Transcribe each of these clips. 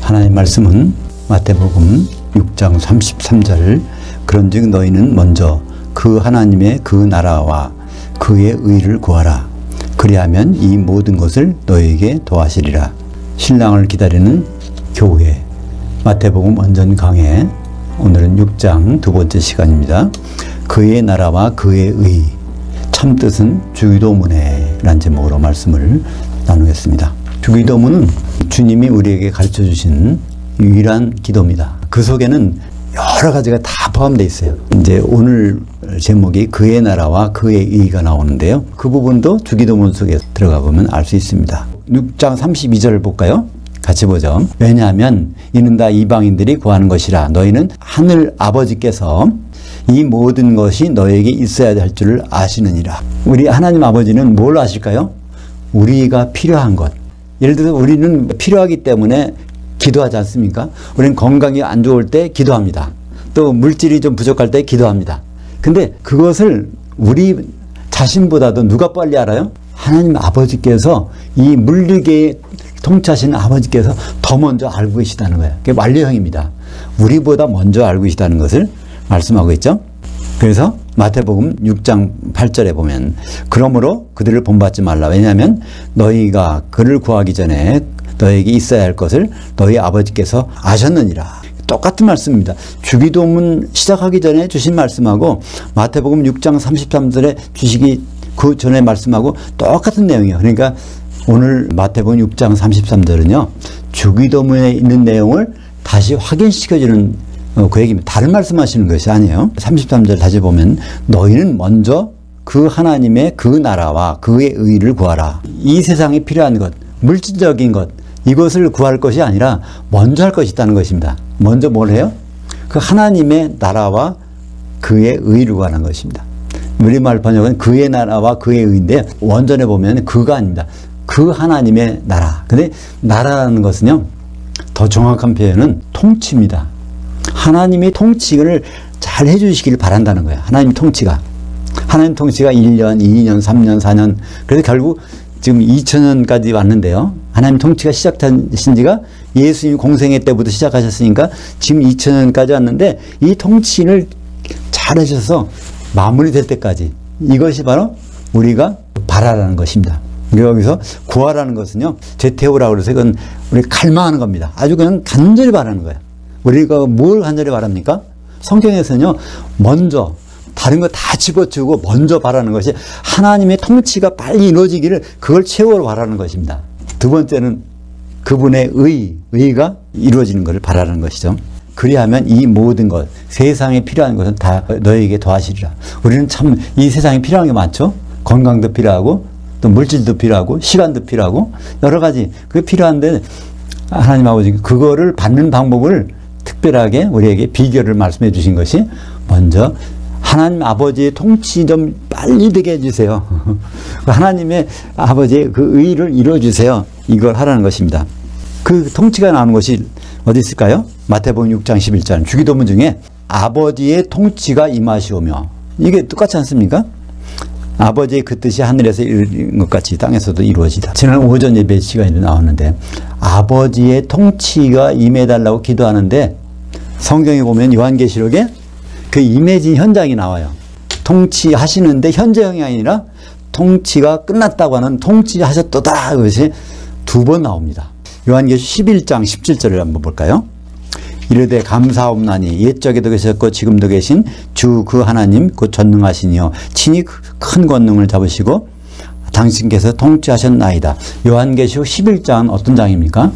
하나님 말씀은 마태복음 6장 33절 그런즉 너희는 먼저 그 하나님의 그 나라와 그의 의를 구하라. 그리하면 이 모든 것을 너희에게 더하시리라. 신랑을 기다리는 교회 마태복음 원전 강해 오늘은 6장 두 번째 시간입니다. 그의 나라와 그의 의 참뜻은 주기도문에 라는 제목으로 말씀을 나누겠습니다. 주기도문은 주님이 우리에게 가르쳐 주신 유일한 기도입니다. 그 속에는 여러 가지가 다 포함되어 있어요. 이제 오늘 제목이 그의 나라와 그의 의가 나오는데요. 그 부분도 주기도문 속에 들어가 보면 알 수 있습니다. 6장 32절을 볼까요? 같이 보죠. 왜냐하면 이는 다 이방인들이 구하는 것이라. 너희는 하늘 아버지께서 이 모든 것이 너에게 있어야 할 줄을 아시느니라. 우리 하나님 아버지는 뭘 아실까요? 우리가 필요한 것. 예를 들어서 우리는 필요하기 때문에 기도하지 않습니까? 우리는 건강이 안 좋을 때 기도합니다. 또 물질이 좀 부족할 때 기도합니다. 근데 그것을 우리 자신보다도 누가 빨리 알아요? 하나님 아버지께서 이 물리계에 통치하시는 아버지께서 더 먼저 알고 계시다는 거예요. 그게 완료형입니다. 우리보다 먼저 알고 계시다는 것을 말씀하고 있죠. 그래서 마태복음 6장 8절에 보면 그러므로 그들을 본받지 말라. 왜냐하면 너희가 그를 구하기 전에 너에게 있어야 할 것을 너희 아버지께서 아셨느니라. 똑같은 말씀입니다. 주기도문 시작하기 전에 주신 말씀하고 마태복음 6장 33절에 주시기 그 전에 말씀하고 똑같은 내용이에요. 그러니까 오늘 마태복음 6장 33절은요. 주기도문에 있는 내용을 다시 확인시켜주는 그 얘기입니다. 다른 말씀하시는 것이 아니에요. 33절 다시 보면 너희는 먼저 그 하나님의 그 나라와 그의 의를 구하라. 이 세상에 필요한 것, 물질적인 것 이것을 구할 것이 아니라 먼저 할 것이 있다는 것입니다. 먼저 뭘 해요? 그 하나님의 나라와 그의 의를 구하는 것입니다. 우리말 번역은 그의 나라와 그의 의인데 원전에 보면 그가 아닙니다. 그 하나님의 나라. 근데 나라라는 것은요. 더 정확한 표현은 통치입니다. 하나님이 통치를 잘 해주시기를 바란다는 거예요. 하나님 통치가. 하나님 통치가 1년, 2년, 3년, 4년. 그래서 결국 지금 2000년까지 왔는데요. 하나님 통치가 시작하신 지가 예수님 공생애 때부터 시작하셨으니까 지금 2000년까지 왔는데 이 통치를 잘 하셔서 마무리될 때까지 이것이 바로 우리가 바라라는 것입니다. 여기서 구하라는 것은요. 제태오라고 그래서 이건 우리 갈망하는 겁니다. 아주 그냥 간절히 바라는 거예요. 우리가 뭘 간절히 바랍니까? 성경에서는요. 먼저 다른 거 다 집어치우고 먼저 바라는 것이 하나님의 통치가 빨리 이루어지기를 그걸 최고로 바라는 것입니다. 두 번째는 그분의 의가 이루어지는 것을 바라는 것이죠. 그리하면 이 모든 것, 세상에 필요한 것은 다 너에게 더하시리라. 우리는 참 이 세상에 필요한 게 많죠. 건강도 필요하고 또 물질도 필요하고 시간도 필요하고 여러 가지 그게 필요한데 하나님 아버지 그거를 받는 방법을 특별하게 우리에게 비결을 말씀해 주신 것이 먼저 하나님 아버지의 통치 좀 빨리 되게 해주세요. 하나님의 아버지의 그 의를 이루어주세요. 이걸 하라는 것입니다. 그 통치가 나오는 것이 어디 있을까요? 마태복음 6장 11절 주기도문 중에 아버지의 통치가 임하시오며 이게 똑같지 않습니까? 아버지의 그 뜻이 하늘에서 이루어진 것 같이 땅에서도 이루어지다. 지난 오전 예배 시간에 나왔는데 아버지의 통치가 임해달라고 기도하는데 성경에 보면 요한계시록에 그 임해진 현장이 나와요. 통치하시는데 현재형이 아니라 통치가 끝났다고 하는 통치하셨도다. 그것이 두 번 나옵니다. 요한계시록 11장 17절을 한번 볼까요? 이르되 감사옵나니 옛적에도 계셨고 지금도 계신 주 그 하나님 곧 전능하시니요 친히 큰 권능을 잡으시고 당신께서 통치하셨나이다. 요한계시록 11장은 어떤 장입니까?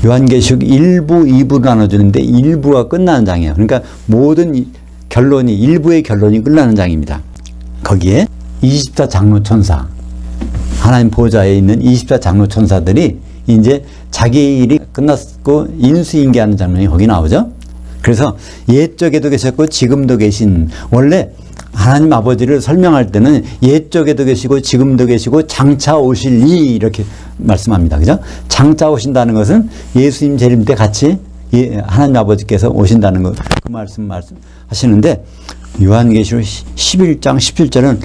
요한계시록 1부, 2부로 나눠주는데 1부가 끝나는 장이에요. 그러니까 모든 결론이 1부의 결론이 끝나는 장입니다. 거기에 24 장로천사 하나님 보좌에 있는 24 장로천사들이 이제 자기 일이 끝났고 인수인계하는 장면이 거기 나오죠. 그래서 옛적에도 계셨고 지금도 계신 원래 하나님 아버지를 설명할 때는 옛적에도 계시고 지금도 계시고 장차 오실리 이렇게 말씀합니다. 그죠? 장차 오신다는 것은 예수님 재림 때 같이 하나님 아버지께서 오신다는 거, 그 말씀하시는데 요한계시록 11장 17절은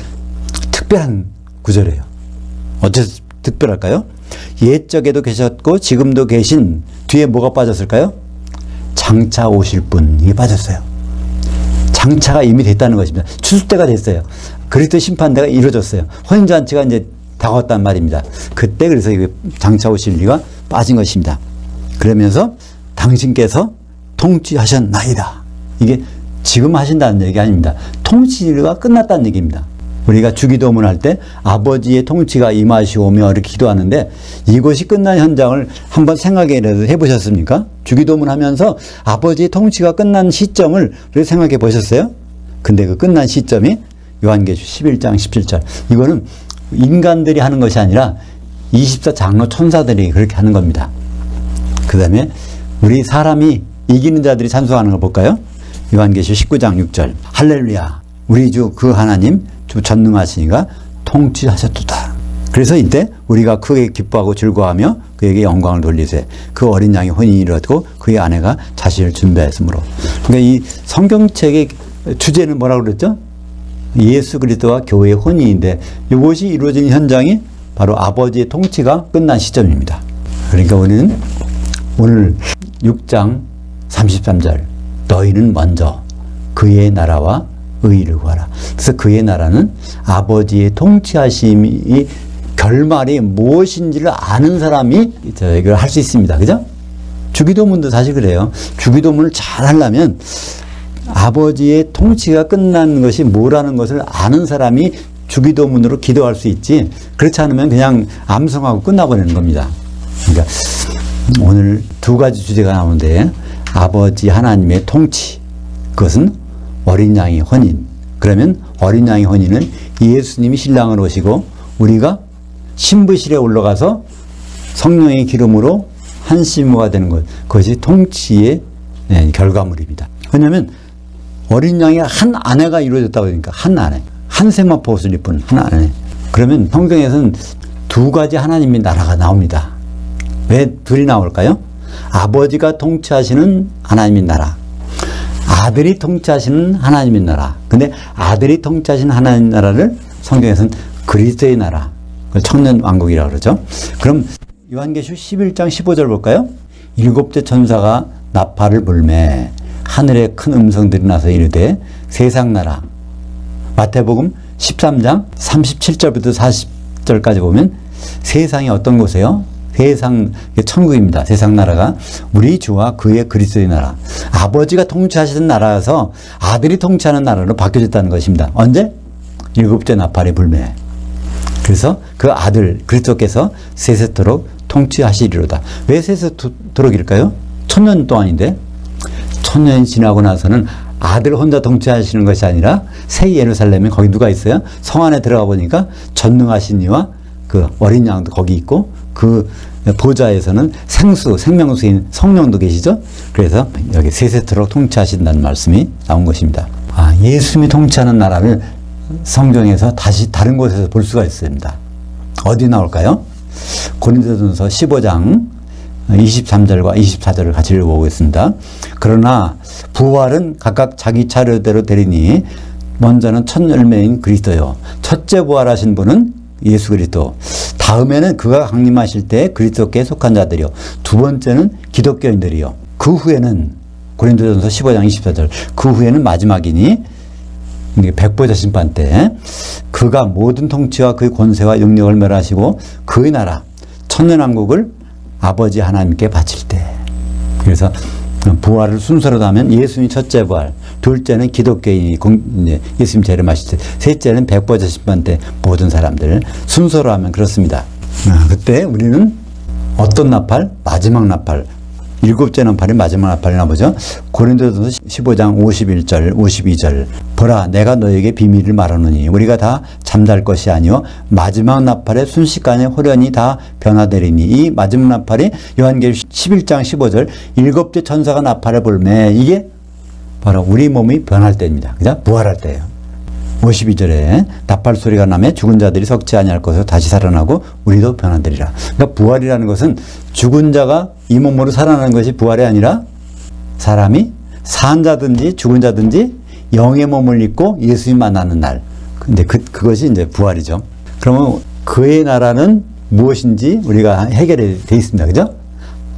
특별한 구절이에요. 어째서 특별할까요? 옛적에도 계셨고 지금도 계신 뒤에 뭐가 빠졌을까요? 장차 오실 분, 이게 빠졌어요. 장차가 이미 됐다는 것입니다. 추수때가 됐어요. 그리스도 심판대가 이루어졌어요. 혼인잔치가 이제 다가왔단 말입니다. 그때 그래서 이게 장차 오실 이가 빠진 것입니다. 그러면서 당신께서 통치하셨나이다. 이게 지금 하신다는 얘기 아닙니다. 통치가 끝났다는 얘기입니다. 우리가 주기도문 할 때 아버지의 통치가 임하시오며 이렇게 기도하는데 이것이 끝난 현장을 한번 생각이라도 해보셨습니까? 주기도문 하면서 아버지의 통치가 끝난 시점을 생각해 보셨어요? 근데 그 끝난 시점이 요한계시록 11장 17절. 이거는 인간들이 하는 것이 아니라 24장로 천사들이 그렇게 하는 겁니다. 그 다음에 우리 사람이 이기는 자들이 찬송하는 걸 볼까요? 요한계시록 19장 6절. 할렐루야. 우리 주 그 하나님 주 전능하시니가 통치하셨도다. 그래서 이때 우리가 크게 기뻐하고 즐거워하며 그에게 영광을 돌리세. 그 어린 양이 혼인이 이루어지고 그의 아내가 자신을 준비하였으므로. 그러니까 이 성경책의 주제는 뭐라고 그랬죠? 예수 그리스도와 교회의 혼인인데 이것이 이루어진 현장이 바로 아버지의 통치가 끝난 시점입니다. 그러니까 우리는 오늘 6장 33절 너희는 먼저 그의 나라와 의의를 구하라. 그래서 그의 나라는 아버지의 통치하심이 결말이 무엇인지를 아는 사람이 이걸 할 수 있습니다. 그죠? 주기도문도 사실 그래요. 주기도문을 잘 하려면 아버지의 통치가 끝난 것이 뭐라는 것을 아는 사람이 주기도문으로 기도할 수 있지, 그렇지 않으면 그냥 암송하고 끝나버리는 겁니다. 그러니까 오늘 두 가지 주제가 나오는데 아버지 하나님의 통치, 그것은 어린 양의 혼인. 그러면 어린 양의 혼인은 예수님이 신랑을 오시고 우리가 신부실에 올라가서 성령의 기름으로 한 시무가 되는 것, 그것이 통치의 결과물입니다. 왜냐하면 어린 양의 한 아내가 이루어졌다고 하니까 한 아내, 한 세마포 옷을 입은 한 아내. 그러면 성경에서는 두 가지 하나님의 나라가 나옵니다. 왜 둘이 나올까요? 아버지가 통치하시는 하나님의 나라, 아들이 통치하시는 하나님의 나라. 근데 아들이 통치하시는 하나님의 나라를 성경에서는 그리스도의 나라, 청년왕국이라고 그러죠. 그럼 요한계시록 11장 15절 볼까요? 일곱째 천사가 나팔을 불매 하늘에 큰 음성들이 나서 이르되 세상 나라. 마태복음 13장 37절부터 40절까지 보면 세상이 어떤 곳이에요? 세상, 천국입니다. 세상 나라가 우리 주와 그의 그리스도의 나라, 아버지가 통치하시는 나라에서 아들이 통치하는 나라로 바뀌어졌다는 것입니다. 언제? 일곱째 나팔이 불매. 그래서 그 아들 그리스도께서 세세토록 통치하시리로다. 왜 세세토록일까요? 1000년 동안인데, 1000년이 지나고 나서는 아들 혼자 통치하시는 것이 아니라 새 예루살렘에 거기 누가 있어요? 성 안에 들어가 보니까 전능하신 이와 그 어린 양도 거기 있고 그 보좌에서는 생명수인 성령도 계시죠. 그래서 여기 세세토록 통치하신다는 말씀이 나온 것입니다. 예수님이 통치하는 나라를 성경에서 다시 다른 곳에서 볼 수가 있습니다. 어디 나올까요? 고린도전서 15장 23절과 24절을 같이 읽어보겠습니다. 그러나 부활은 각각 자기 차례대로 되리니 먼저는 첫 열매인 그리스도요, 첫째 부활하신 분은 예수 그리스도, 다음에는 그가 강림하실 때 그리스도께 속한 자들이요, 두 번째는 기독교인들이요, 그 후에는 고린도전서 15장 24절 그 후에는 마지막이니 백보자 심판 때 그가 모든 통치와 그의 권세와 영역을 멸하시고 그의 나라 천년왕국을 아버지 하나님께 바칠 때. 그래서 부활을 순서로 하면 예수님이 첫째 부활, 둘째는 기독교인이 예수님 재림하실 때, 셋째는 백보자 심판 때 모든 사람들, 순서로 하면 그렇습니다. 그때 우리는 어떤 나팔? 마지막 나팔. 일곱째 나팔이 마지막 나팔이나 보죠. 고린도전서 15장 51절 52절 보라 내가 너에게 비밀을 말하노니 우리가 다 잠잘 것이 아니요 마지막 나팔에 순식간에 호련히 다 변화되리니. 이 마지막 나팔이 요한계시록 11장 15절 일곱째 천사가 나팔을 불매, 이게 바로 우리 몸이 변할 때입니다. 그죠? 부활할 때예요. 52절에 나팔 소리가 나며 죽은 자들이 석지 아니할 것으로 다시 살아나고 우리도 변화되리라. 그러니까 부활이라는 것은 죽은 자가 이 몸으로 살아나는 것이 부활이 아니라 사람이 산 자든지 죽은 자든지 영의 몸을 입고 예수님 만나는 날. 근데 그것이 이제 부활이죠. 그러면 그의 나라는 무엇인지 우리가 해결이 되어 있습니다. 그죠?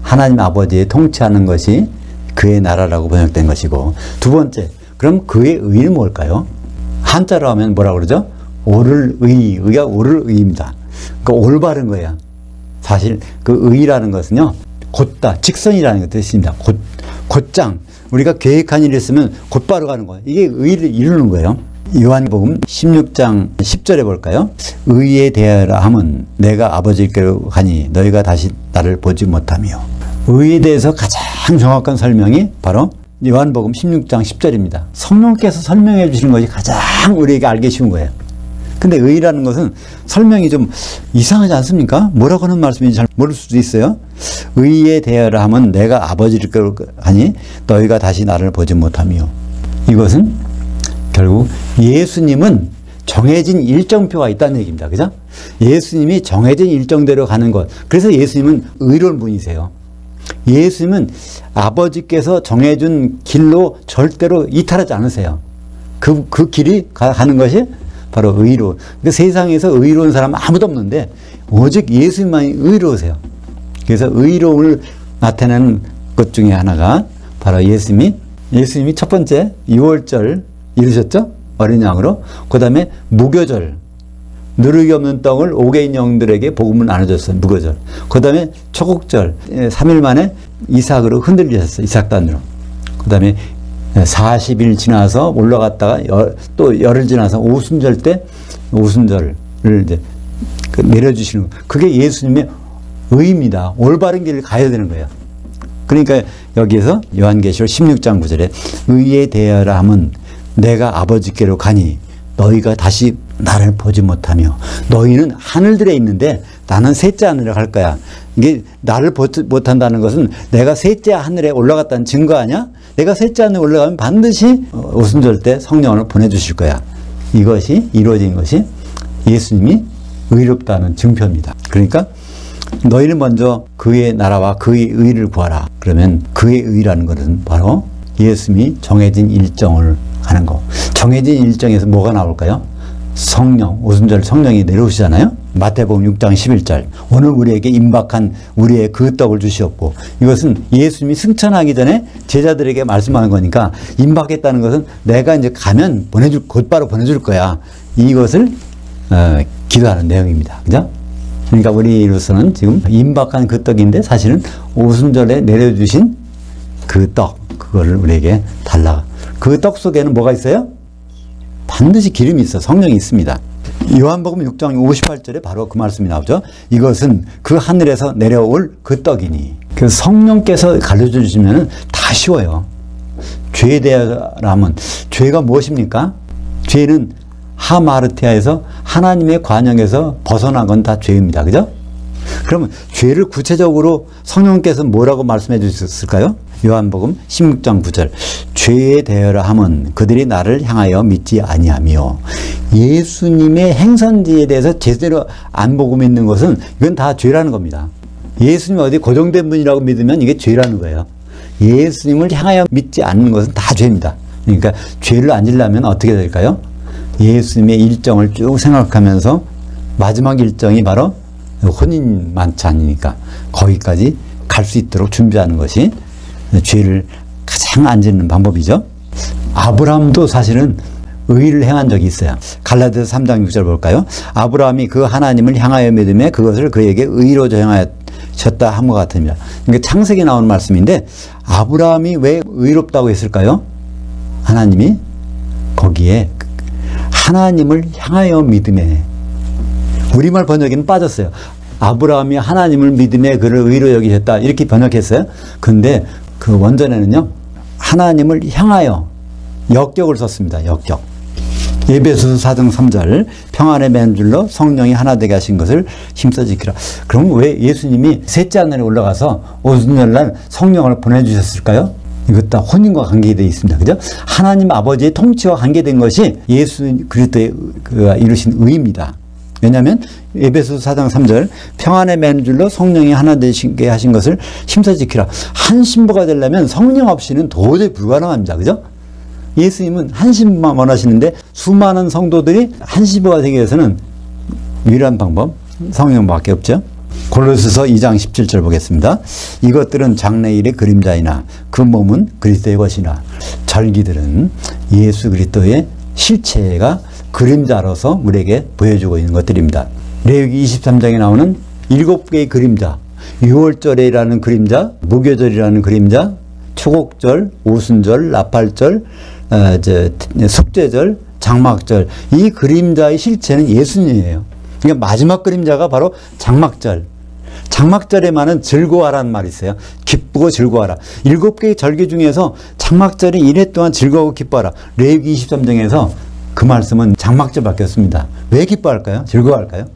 하나님 아버지의 통치하는 것이 그의 나라라고 번역된 것이고, 두 번째, 그럼 그의 의는 뭘까요? 한자로 하면 뭐라고 그러죠? 옳을 의, 의가 옳을 의입니다. 그러니까 올바른 거예요. 사실 그 의라는 것은요, 곧다, 직선이라는 뜻입니다. 곧장, 우리가 계획한 일이 있으면 곧바로 가는 거예요. 이게 의를 이루는 거예요. 요한복음 16장 10절에 볼까요? 의에 대하라 함은 내가 아버지께로 가니 너희가 다시 나를 보지 못하며. 의에 대해서 가장 정확한 설명이 바로 요한복음 16장 10절입니다. 성령께서 설명해 주시는 것이 가장 우리에게 알기 쉬운 거예요. 근데 의라는 것은 설명이 좀 이상하지 않습니까? 뭐라고 하는 말씀인지 잘 모를 수도 있어요. 의에 대하라 하면 내가 아버지께로 가니 너희가 다시 나를 보지 못하며. 이것은 결국 예수님은 정해진 일정표가 있다는 얘기입니다. 그죠? 예수님이 정해진 일정대로 가는 것. 그래서 예수님은 의로운 분이세요. 예수님은 아버지께서 정해준 길로 절대로 이탈하지 않으세요. 그 길이 가는 것이 바로 의로. 그러니까 세상에서 의로운 사람은 아무도 없는데 오직 예수님만이 의로우세요. 그래서 의로움을 나타내는 것 중에 하나가 바로 예수님이 첫 번째 6월절 이루셨죠? 어린 양으로. 그 다음에 무교절, 누르기 없는 떡을 5개인 영들에게 복음을 나눠줬어요. 무교절. 그 다음에 초국절, 3일 만에 이삭으로 흔들리셨어요. 이삭단으로. 그 다음에 40일 지나서 올라갔다가 또 열흘 지나서 오순절 때 오순절을 이제 내려주시는 거. 그게 예수님의 의입니다. 올바른 길을 가야 되는 거예요. 그러니까 여기에서 요한계시록 16장 9절에 의에 대하라 함은 내가 아버지께로 가니 너희가 다시 나를 보지 못하며. 너희는 하늘들에 있는데 나는 셋째 하늘에 갈 거야. 이게 나를 보지 못한다는 것은 내가 셋째 하늘에 올라갔다는 증거 아니야? 내가 셋째 하늘에 올라가면 반드시 오순절 때 성령을 보내주실 거야. 이것이 이루어진 것이 예수님이 의롭다는 증표입니다. 그러니까 너희는 먼저 그의 나라와 그의 의를 구하라. 그러면 그의 의라는 것은 바로 예수님이 정해진 일정을 하는 거. 정해진 일정에서 뭐가 나올까요? 성령, 오순절 성령이 내려오시잖아요. 마태복음 6장 11절. 오늘 우리에게 임박한 우리의 그 떡을 주시었고, 이것은 예수님이 승천하기 전에 제자들에게 말씀하는 거니까 임박했다는 것은 내가 이제 가면 곧바로 보내줄 거야. 이것을 기도하는 내용입니다. 그죠? 그러니까 우리로서는 지금 임박한 그 떡인데 사실은 오순절에 내려주신 그 떡, 그거를 우리에게 달라. 그 떡 속에는 뭐가 있어요? 반드시 기름이 있어. 성령이 있습니다. 요한복음 6장 58절에 바로 그 말씀이 나오죠. 이것은 그 하늘에서 내려올 그 떡이니. 그 성령께서 가르쳐 주시면 다 쉬워요. 죄에 대하라면 죄가 무엇입니까? 죄는 하마르티아에서 하나님의 관영에서 벗어난 건 다 죄입니다. 그죠? 그러면 죄를 구체적으로 성령께서 뭐라고 말씀해 주셨을까요? 요한복음 16장 9절. 죄에 대하라 함은 그들이 나를 향하여 믿지 아니하며. 예수님의 행선지에 대해서 제대로 안 보고 믿는 것은 이건 다 죄라는 겁니다. 예수님이 어디 고정된 분이라고 믿으면 이게 죄라는 거예요. 예수님을 향하여 믿지 않는 것은 다 죄입니다. 그러니까 죄를 안 지려면 어떻게 될까요? 예수님의 일정을 쭉 생각하면서 마지막 일정이 바로 혼인 만찬이니까 거기까지 갈 수 있도록 준비하는 것이 죄를 가장 안 짓는 방법이죠. 아브라함도 사실은 의를 행한 적이 있어요. 갈라디아서 3장 6절 볼까요? 아브라함이 그 하나님을 향하여 믿음에 그것을 그에게 의로 정하였다 함과 같으니라. 그러니까 창세기에 나오는 말씀인데 아브라함이 왜 의롭다고 했을까요? 하나님이 거기에 하나님을 향하여 믿음에, 우리말 번역에는 빠졌어요. 아브라함이 하나님을 믿음에 그를 의로 여기셨다 이렇게 번역했어요. 근데 그 원전에는요 하나님을 향하여 역격을 썼습니다. 역격. 에베소서 4장 3절 평안의 맨줄로 성령이 하나 되게 하신 것을 힘써 지키라. 그럼 왜 예수님이 셋째 하늘에 올라가서 오순절날 성령을 보내주셨을까요? 이것 다 혼인과 관계되어 있습니다. 그죠? 하나님 아버지의 통치와 관계된 것이 예수 그리스도의 이루신 의입니다. 왜냐하면 에베소서 4장 3절 평안의 맨줄로 성령이 하나 되시게 하신 것을 힘써 지키라. 한 신부가 되려면 성령 없이는 도저히 불가능합니다. 그죠? 예수님은 한 신부만 원하시는데 수많은 성도들이 한 신부가 되기 위해서는 유일한 방법 성령밖에 없죠. 골로새서 2장 17절 보겠습니다. 이것들은 장래일의 그림자이나 그 몸은 그리스도의 것이나 절기들은 예수 그리스도의 실체가 그림자로서 우리에게 보여주고 있는 것들입니다. 레위기 23장에 나오는 7개의 그림자, 유월절이라는 그림자, 무교절이라는 그림자, 초곡절, 오순절, 나팔절, 속죄절, 장막절, 이 그림자의 실체는 예수님이에요. 그러니까 마지막 그림자가 바로 장막절. 장막절에만은 즐거워하라는 말이 있어요. 기쁘고 즐거워하라. 7개의 절기 중에서 장막절이 이래 동안 즐거워하고 기뻐하라. 레위기 23장에서 그 말씀은 장막절밖에 없습니다. 왜 기뻐할까요? 즐거워할까요?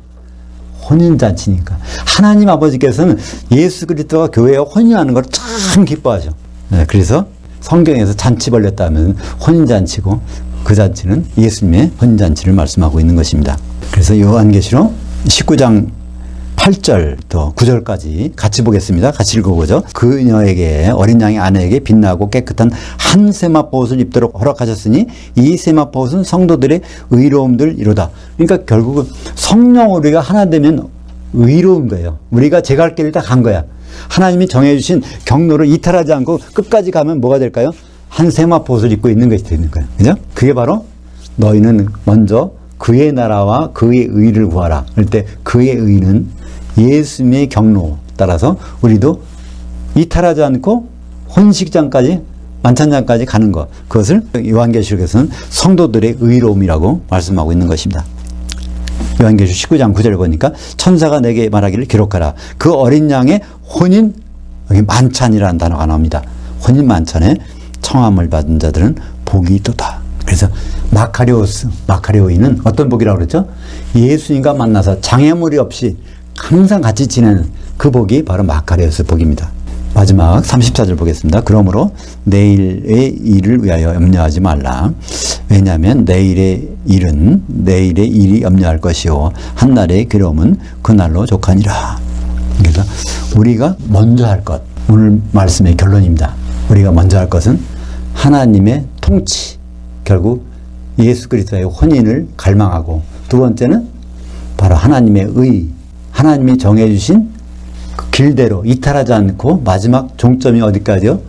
혼인잔치니까. 하나님 아버지께서는 예수 그리스도가 교회에 혼인하는 걸 참 기뻐하죠. 네, 그래서 성경에서 잔치 벌렸다면 혼인잔치고 그 잔치는 예수님의 혼인잔치를 말씀하고 있는 것입니다. 그래서 요한계시록 19장 8절부터 9절까지 같이 보겠습니다. 같이 읽어보죠. 그녀에게 어린 양의 아내에게 빛나고 깨끗한 한 세마포옷을 입도록 허락하셨으니 이 세마포옷은 성도들의 의로움들이로다. 그러니까 결국은 성령 우리가 하나 되면 의로운 거예요. 우리가 제 갈 길을 다 간 거야. 하나님이 정해주신 경로를 이탈하지 않고 끝까지 가면 뭐가 될까요? 한 세마포옷을 입고 있는 것이 되는 거예요. 그죠? 그게 바로 너희는 먼저 그의 나라와 그의 의를 구하라. 그럴 때 그의 의는 예수님의 경로 따라서 우리도 이탈하지 않고 혼식장까지 만찬장까지 가는 것, 그것을 요한계시록에서는 성도들의 의로움이라고 말씀하고 있는 것입니다. 요한계시록 19장 9절을 보니까 천사가 내게 말하기를 기록하라. 그 어린 양의 혼인, 여기 만찬이라는 단어가 나옵니다. 혼인 만찬에 청함을 받은 자들은 복이 있도다. 그래서 마카리오인은 어떤 복이라고 그랬죠? 예수님과 만나서 장애물이 없이 항상 같이 지내는 그 복이 바로 마카리오스 복입니다. 마지막 34절 보겠습니다. 그러므로 내일의 일을 위하여 염려하지 말라. 왜냐하면 내일의 일이 염려할 것이요 한날의 괴로움은 그날로 족하니라. 그래서 우리가 먼저 할 것, 오늘 말씀의 결론입니다. 우리가 먼저 할 것은 하나님의 통치, 결국 예수 그리스도의 혼인을 갈망하고, 두 번째는 바로 하나님의 의, 하나님이 정해주신 그 길대로 이탈하지 않고 마지막 종점이 어디까지요?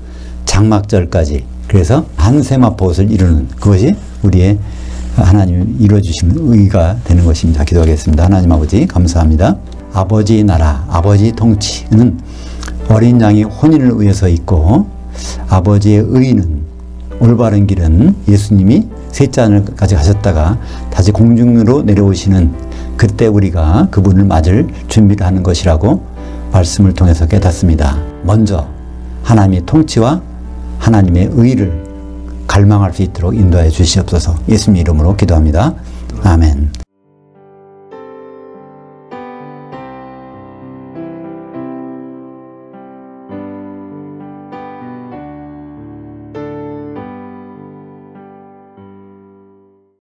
장막절까지. 그래서 한 세마포옷을 이루는 그것이 우리의 하나님이 이루어주시는 의가 되는 것입니다. 기도하겠습니다. 하나님 아버지 감사합니다. 아버지의 나라, 아버지의 통치는 어린 양이 혼인을 위해서 있고, 아버지의 의는, 올바른 길은 예수님이 셋째 하늘까지 가셨다가 다시 공중으로 내려오시는 그때 우리가 그분을 맞을 준비를 하는 것이라고 말씀을 통해서 깨닫습니다. 먼저 하나님의 통치와 하나님의 의를 갈망할 수 있도록 인도해 주시옵소서. 예수님 이름으로 기도합니다. 아멘.